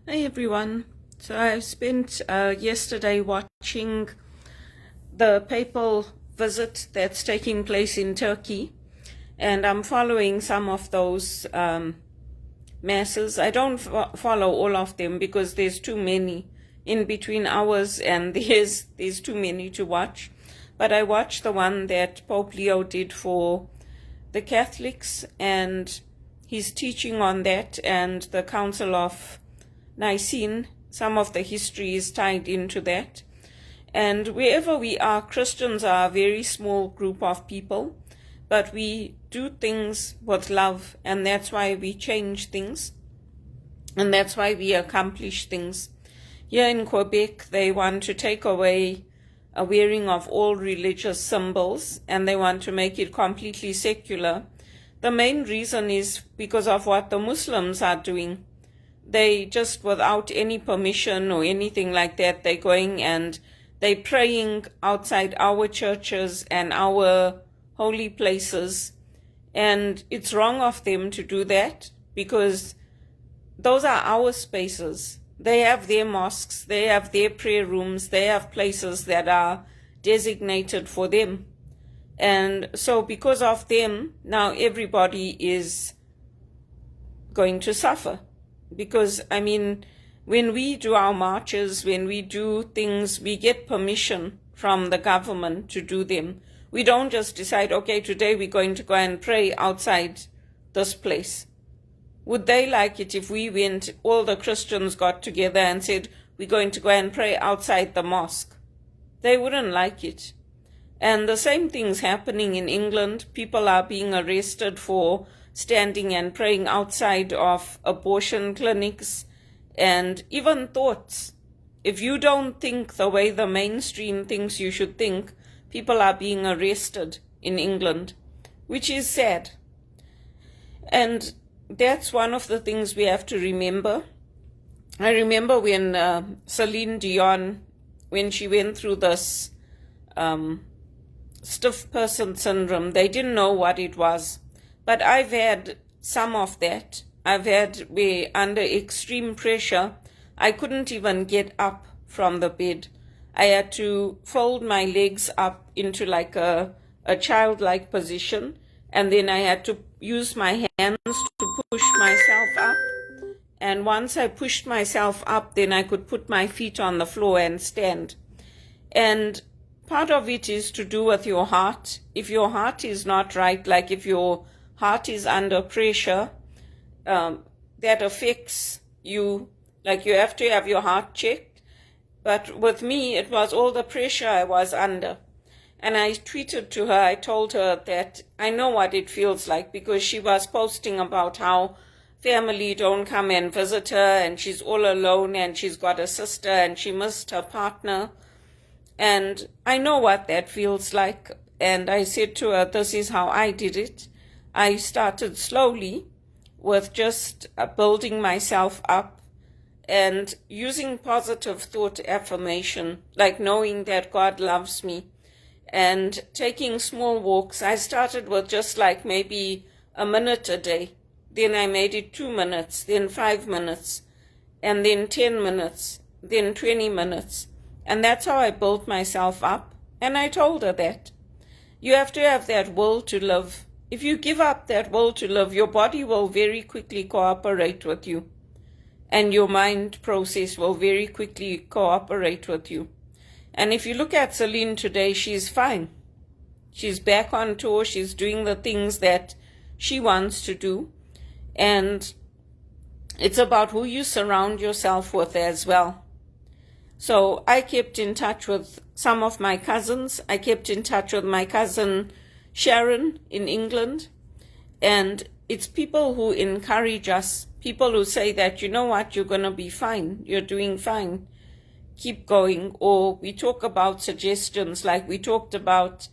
Hey everyone. So I spent yesterday watching the papal visit that's taking place in Turkey, and I'm following some of those masses. I don't follow all of them because there's too many in between hours, and there's too many to watch. But I watched the one that Pope Leo did for the Catholics, and he's teaching on that, and the Council of Nicene, some of the history is tied into that. And wherever we are, Christians are a very small group of people, but we do things with love, and that's why we change things, and that's why we accomplish things. Here in Quebec, they want to take away a wearing of all religious symbols, and they want to make it completely secular. The main reason is because of what the Muslims are doing. They just, without any permission or anything like that, they're going and they're praying outside our churches and our holy places. And it's wrong of them to do that because those are our spaces. They have their mosques, they have their prayer rooms, they have places that are designated for them. And so because of them, now everybody is going to suffer. Because, I mean, when we do our marches, when we do things, we get permission from the government to do them. We don't just decide, okay, today we're going to go and pray outside this place. Would they like it if we went, all the Christians got together and said, we're going to go and pray outside the mosque? They wouldn't like it. And the same thing's happening in England. People are being arrested for standing and praying outside of abortion clinics, and even thoughts. If you don't think the way the mainstream thinks you should think, people are being arrested in England, which is sad. And that's one of the things we have to remember. I remember when Celine Dion, when she went through this stiff person syndrome, they didn't know what it was. But I've had some of that. I've had where under extreme pressure, I couldn't even get up from the bed. I had to fold my legs up into like a childlike position, and then I had to use my hands to push myself up. And once I pushed myself up, then I could put my feet on the floor and stand. And part of it is to do with your heart. If your heart is not right, like if your heart is under pressure, that affects you. Like you have to have your heart checked. But with me, it was all the pressure I was under. And I tweeted to her, I told her that I know what it feels like, because she was posting about how family don't come and visit her and she's all alone and she's got a sister and she missed her partner. And I know what that feels like. And I said to her, this is how I did it. I started slowly with just building myself up and using positive thought affirmation, like knowing that God loves me, and taking small walks. I started with just like maybe a minute a day. Then I made it 2 minutes, then 5 minutes, and then 10 minutes, then 20 minutes. And that's how I built myself up. And I told her that you have to have that will to live. If you give up that will to live, your body will very quickly cooperate with you. And your mind process will very quickly cooperate with you. And if you look at Celine today, she's fine. She's back on tour. She's doing the things that she wants to do. And it's about who you surround yourself with as well. So I kept in touch with some of my cousins. I kept in touch with my cousin Sharon in England. And it's people who encourage us, people who say that, you know what, you're going to be fine. You're doing fine. Keep going. Or we talk about suggestions, like we talked about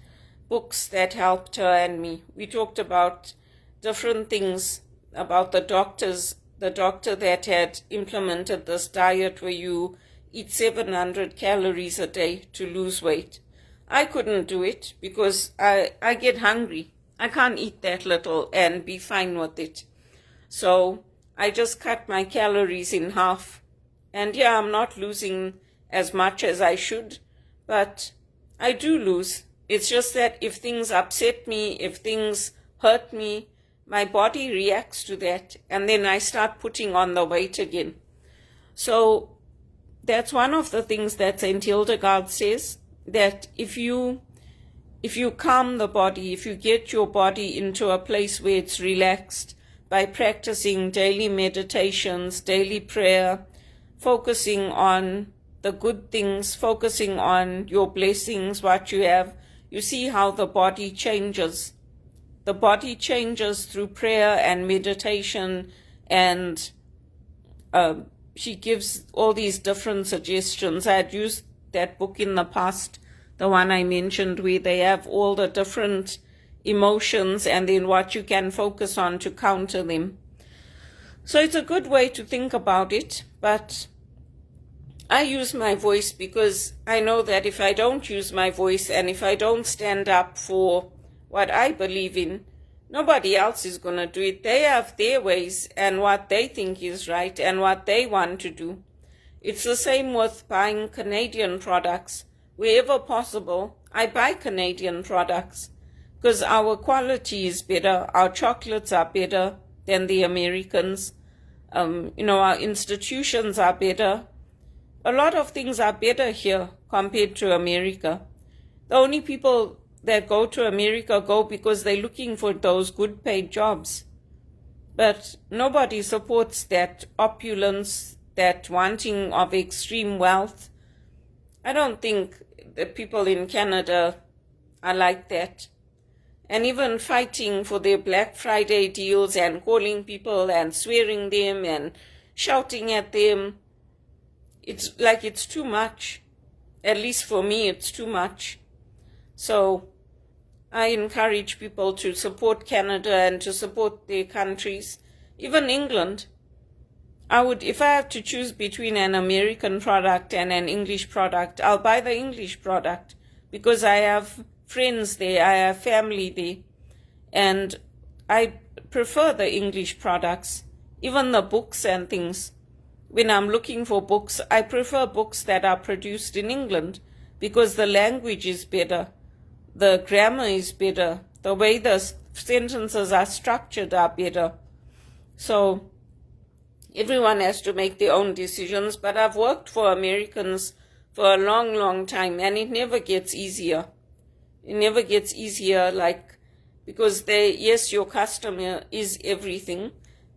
books that helped her and me. We talked about different things, about the doctor that had implemented this diet where you eat 700 calories a day to lose weight. I couldn't do it because I get hungry. I can't eat that little and be fine with it. So I just cut my calories in half And yeah, I'm not losing as much as I should, but I do lose. It's just that if things upset me, if things hurt me, my body reacts to that, and then I start putting on the weight again. So that's one of the things that St. Hildegard says, that if you calm the body, if you get your body into a place where it's relaxed by practicing daily meditations, daily prayer, focusing on the good things, focusing on your blessings, what you have, you see how the body changes. The body changes through prayer and meditation, and she gives all these different suggestions. I had used that book in the past, the one I mentioned, where they have all the different emotions and then what you can focus on to counter them. So it's a good way to think about it, but I use my voice because I know that if I don't use my voice and if I don't stand up for what I believe in, nobody else is going to do it. They have their ways and what they think is right and what they want to do. It's the same with buying Canadian products. Wherever possible, I buy Canadian products because our quality is better. Our chocolates are better than the Americans. Our institutions are better. A lot of things are better here compared to America. The only people that go to America go because they're looking for those good paid jobs. But nobody supports that opulence, that wanting of extreme wealth. I don't think the people in Canada are like that. And even fighting for their Black Friday deals and calling people and swearing them and shouting at them, it's like it's too much. At least for me, it's too much. So I encourage people to support Canada and to support their countries, even England. If I have to choose between an American product and an English product, I'll buy the English product because I have friends there, I have family there, and I prefer the English products, even the books and things. When I'm looking for books, I prefer books that are produced in England because the language is better, the grammar is better, the way the sentences are structured are better. So everyone has to make their own decisions, but I've worked for Americans for a long, long time, and it never gets easier. It never gets easier, because yes, your customer is everything,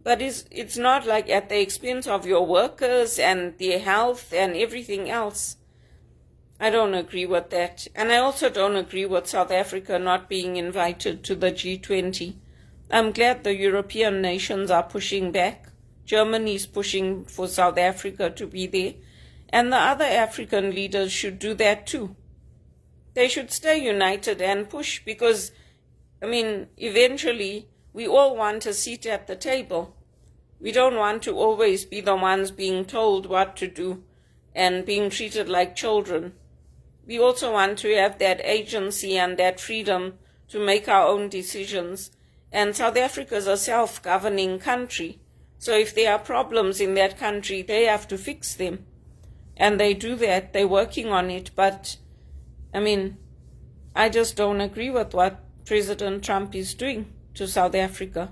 but it's not like at the expense of your workers and their health and everything else. I don't agree with that. And I also don't agree with South Africa not being invited to the G20. I'm glad the European nations are pushing back. Germany is pushing for South Africa to be there. And the other African leaders should do that too. They should stay united and push because, eventually we all want a seat at the table. We don't want to always be the ones being told what to do and being treated like children. We also want to have that agency and that freedom to make our own decisions. And South Africa is a self-governing country. So if there are problems in that country, they have to fix them. And they do that. They're working on it. But, I just don't agree with what President Trump is doing to South Africa.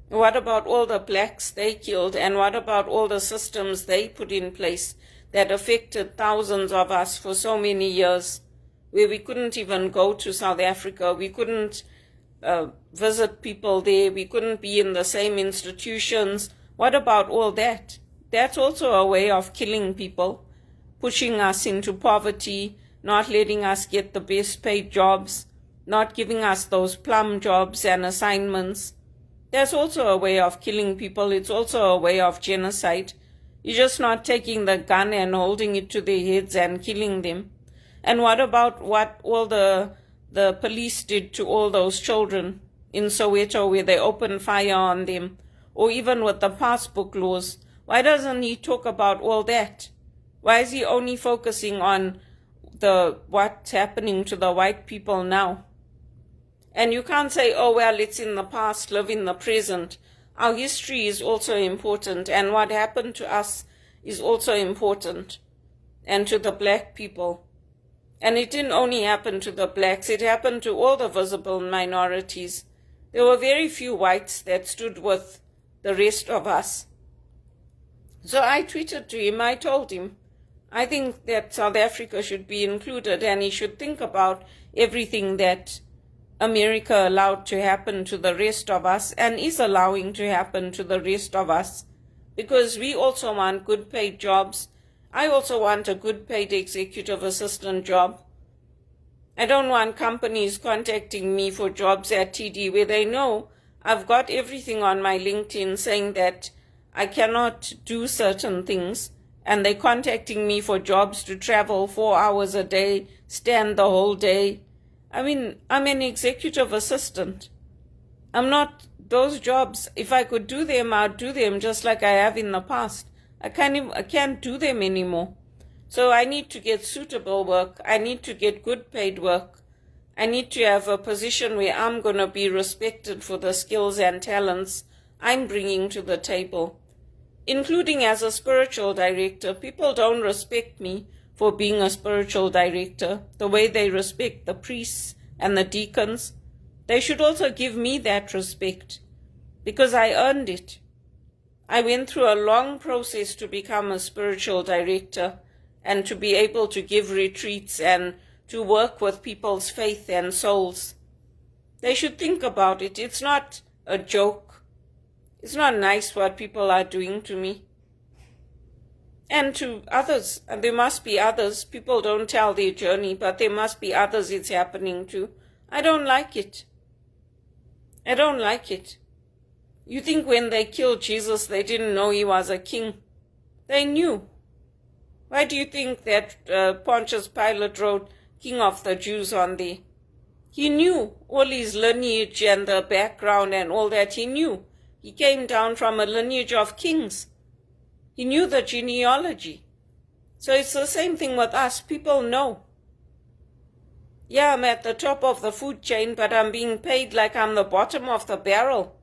What about all the blacks they killed? And what about all the systems they put in place that affected thousands of us for so many years, where we couldn't even go to South Africa, we couldn't visit people there, we couldn't be in the same institutions? What about all that? That's also a way of killing people, pushing us into poverty, not letting us get the best paid jobs, not giving us those plum jobs and assignments. That's also a way of killing people. It's also a way of genocide. You're just not taking the gun and holding it to their heads and killing them. And what about what all the police did to all those children in Soweto, where they opened fire on them, or even with the passbook laws? Why doesn't he talk about all that? Why is he only focusing on what's happening to the white people now? And you can't say, oh, well, it's in the past, live in the present. Our history is also important, and what happened to us is also important, and to the black people. And it didn't only happen to the blacks, it happened to all the visible minorities. There were very few whites that stood with the rest of us. So I tweeted to him, I told him, I think that South Africa should be included, and he should think about everything that America allowed to happen to the rest of us and is allowing to happen to the rest of us, because we also want good paid jobs. I also want a good paid executive assistant job. I don't want companies contacting me for jobs at TD where they know I've got everything on my LinkedIn saying that I cannot do certain things, and they're contacting me for jobs to travel 4 hours a day, stand the whole day. I mean, I'm an executive assistant. I'm not those jobs. If I could do them, I'd do them just like I have in the past. I can't do them anymore. So I need to get suitable work. I need to get good paid work. I need to have a position where I'm going to be respected for the skills and talents I'm bringing to the table, including as a spiritual director. People don't respect me for being a spiritual director the way they respect the priests and the deacons. They should also give me that respect, because I earned it. I went through a long process to become a spiritual director and to be able to give retreats and to work with people's faith and souls. They should think about it. It's not a joke. It's not nice what people are doing to me. And to others, and there must be others. People don't tell their journey, but there must be others it's happening to. I don't like it. I don't like it. You think when they killed Jesus, they didn't know he was a king? They knew. Why do you think that Pontius Pilate wrote King of the Jews on there? He knew all his lineage and the background and all that. He knew. He came down from a lineage of kings. He knew the genealogy. So it's the same thing with us. People know. Yeah, I'm at the top of the food chain, but I'm being paid like I'm the bottom of the barrel.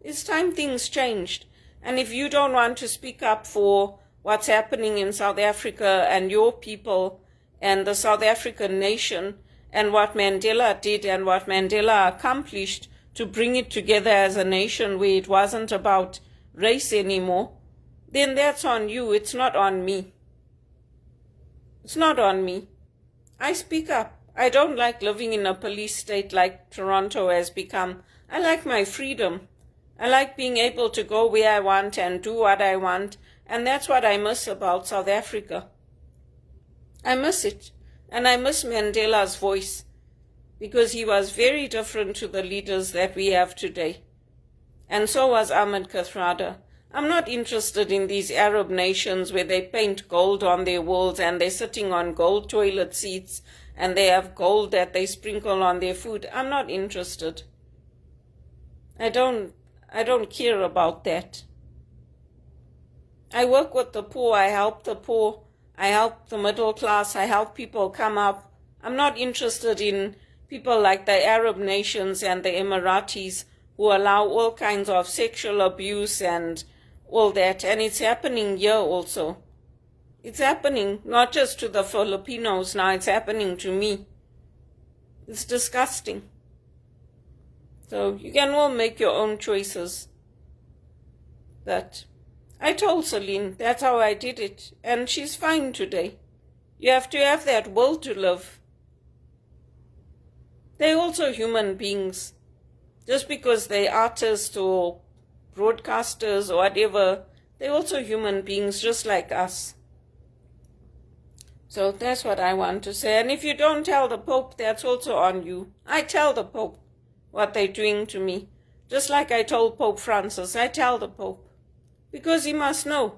It's time things changed. And if you don't want to speak up for what's happening in South Africa and your people and the South African nation and what Mandela did and what Mandela accomplished to bring it together as a nation where it wasn't about race anymore, then that's on you. It's not on me. It's not on me. I speak up. I don't like living in a police state like Toronto has become. I like my freedom. I like being able to go where I want and do what I want, and that's what I miss about South Africa. I miss it, and I miss Mandela's voice, because he was very different to the leaders that we have today. And so was Ahmed Kathrada. I'm not interested in these Arab nations where they paint gold on their walls and they're sitting on gold toilet seats and they have gold that they sprinkle on their food. I'm not interested. I don't care about that. I work with the poor. I help the poor. I help the middle class. I help people come up. I'm not interested in people like the Arab nations and the Emiratis who allow all kinds of sexual abuse and all that. And it's happening here also. It's happening not just to the Filipinos now, it's happening to me. It's disgusting. So you can all make your own choices. But I told Celine that's how I did it, and she's fine today. You have to have that will to live. They're also human beings. Just because they're artists or broadcasters or whatever, they're also human beings just like us. So that's what I want to say. And if you don't tell the Pope, that's also on you. I tell the Pope what they're doing to me. Just like I told Pope Francis, I tell the Pope. Because he must know.